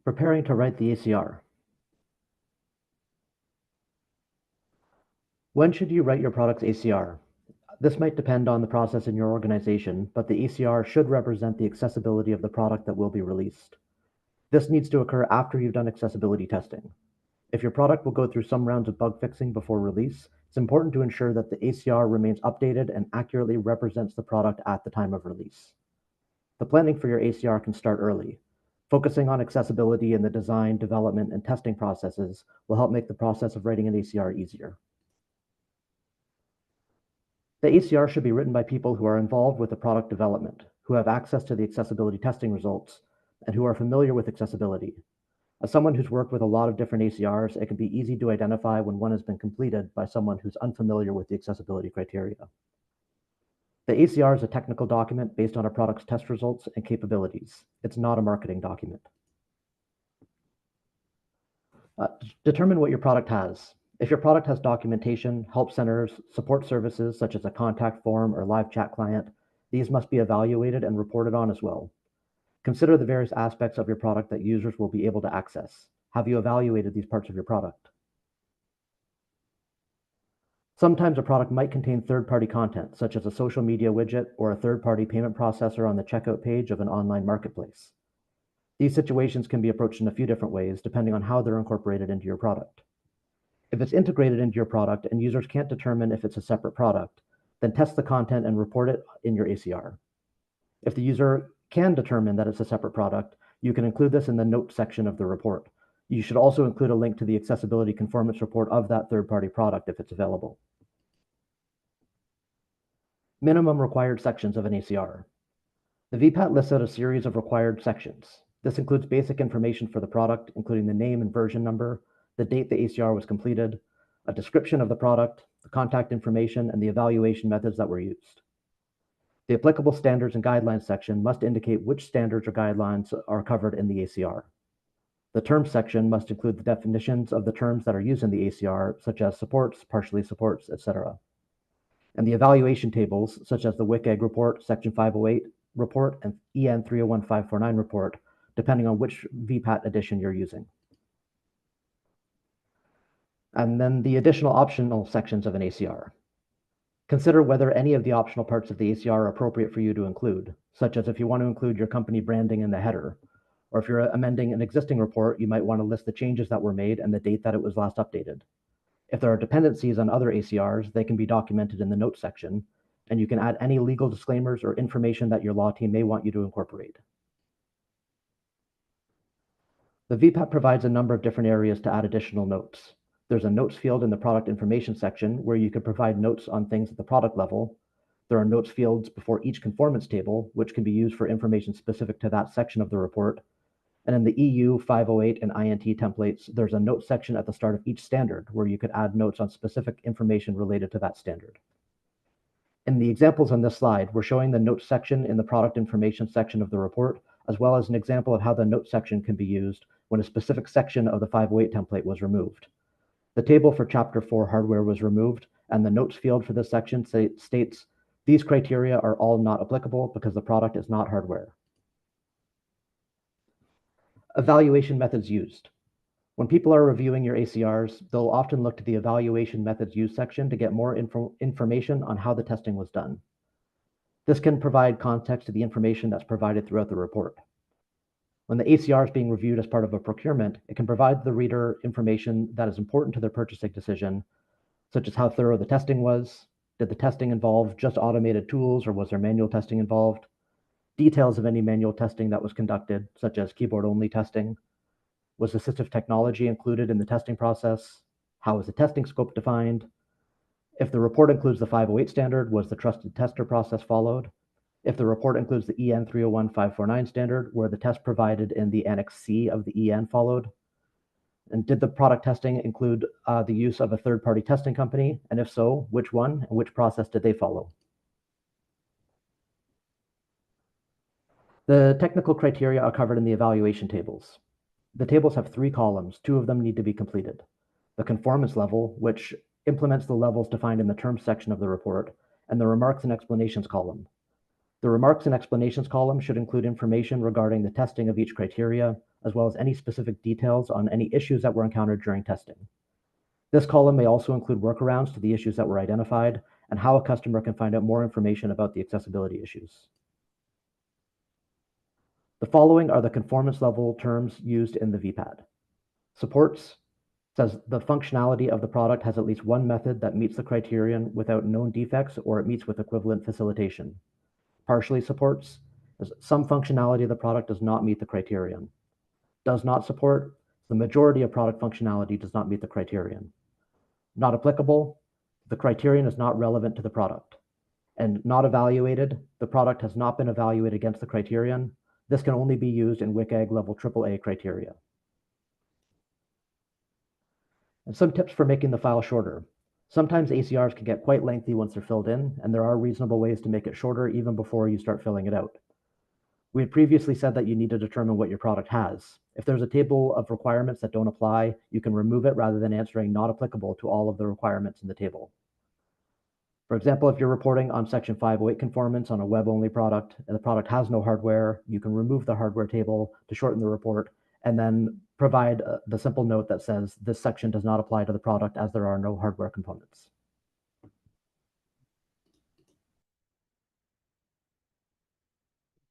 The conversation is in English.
Preparing to write the ACR. When should you write your product's ACR? This might depend on the process in your organization, but the ACR should represent the accessibility of the product that will be released. This needs to occur after you've done accessibility testing. If your product will go through some rounds of bug fixing before release, it's important to ensure that the ACR remains updated and accurately represents the product at the time of release. The planning for your ACR can start early. Focusing on accessibility in the design, development, and testing processes will help make the process of writing an ACR easier. The ACR should be written by people who are involved with the product development, who have access to the accessibility testing results, and who are familiar with accessibility. As someone who's worked with a lot of different ACRs, it can be easy to identify when one has been completed by someone who's unfamiliar with the accessibility criteria. The ACR is a technical document based on a product's test results and capabilities. It's not a marketing document. Determine what your product has. If your product has documentation, help centers, support services such as a contact form or live chat client, these must be evaluated and reported on as well. Consider the various aspects of your product that users will be able to access. Have you evaluated these parts of your product? Sometimes a product might contain third-party content, such as a social media widget or a third-party payment processor on the checkout page of an online marketplace. These situations can be approached in a few different ways, depending on how they're incorporated into your product. If it's integrated into your product and users can't determine if it's a separate product, then test the content and report it in your ACR. If the user can determine that it's a separate product, you can include this in the notes section of the report. You should also include a link to the Accessibility Conformance Report of that third-party product if it's available. Minimum required sections of an ACR. The VPAT lists out a series of required sections. This includes basic information for the product, including the name and version number, the date the ACR was completed, a description of the product, the contact information, and the evaluation methods that were used. The applicable standards and guidelines section must indicate which standards or guidelines are covered in the ACR. The terms section must include the definitions of the terms that are used in the ACR, such as supports, partially supports, etc. And the evaluation tables, such as the WCAG report, Section 508 report, and EN 301549 report, depending on which VPAT edition you're using. And then the additional optional sections of an ACR. Consider whether any of the optional parts of the ACR are appropriate for you to include, such as if you want to include your company branding in the header, or if you're amending an existing report, you might want to list the changes that were made and the date that it was last updated. If there are dependencies on other ACRs, they can be documented in the notes section, and you can add any legal disclaimers or information that your law team may want you to incorporate. The VPAT provides a number of different areas to add additional notes. There's a notes field in the product information section where you can provide notes on things at the product level. There are notes fields before each conformance table, which can be used for information specific to that section of the report. And in the EU 508 and INT templates, there's a notes section at the start of each standard where you could add notes on specific information related to that standard. In the examples on this slide, we're showing the notes section in the product information section of the report, as well as an example of how the notes section can be used when a specific section of the 508 template was removed. The table for Chapter 4 hardware was removed, and the notes field for this section states, these criteria are all not applicable because the product is not hardware. Evaluation methods used. When people are reviewing your ACRs, they'll often look to the evaluation methods used section to get more information on how the testing was done. This can provide context to the information that's provided throughout the report. When the ACR is being reviewed as part of a procurement, it can provide the reader information that is important to their purchasing decision, such as how thorough the testing was, did the testing involve just automated tools or was there manual testing involved, details of any manual testing that was conducted, such as keyboard-only testing, was assistive technology included in the testing process, how was the testing scope defined, if the report includes the 508 standard, was the trusted tester process followed, if the report includes the EN 301549 standard, were the tests provided in the Annex C of the EN followed? And did the product testing include the use of a third-party testing company? And if so, which one and which process did they follow? The technical criteria are covered in the evaluation tables. The tables have 3 columns. 2 of them need to be completed. The conformance level, which implements the levels defined in the terms section of the report, and the remarks and explanations column. The remarks and explanations column should include information regarding the testing of each criteria, as well as any specific details on any issues that were encountered during testing. This column may also include workarounds to the issues that were identified and how a customer can find out more information about the accessibility issues. The following are the conformance level terms used in the VPAT. Supports says the functionality of the product has at least one method that meets the criterion without known defects or it meets with equivalent facilitation. Partially supports is some functionality of the product does not meet the criterion. Does not support, the majority of product functionality does not meet the criterion. Not applicable, the criterion is not relevant to the product. And not evaluated, the product has not been evaluated against the criterion. This can only be used in WCAG level AAA criteria. And some tips for making the file shorter. Sometimes ACRs can get quite lengthy once they're filled in, and there are reasonable ways to make it shorter even before you start filling it out. We had previously said that you need to determine what your product has. If there's a table of requirements that don't apply, you can remove it rather than answering not applicable to all of the requirements in the table. For example, if you're reporting on Section 508 conformance on a web-only product and the product has no hardware, you can remove the hardware table to shorten the report and then provide the simple note that says this section does not apply to the product as there are no hardware components.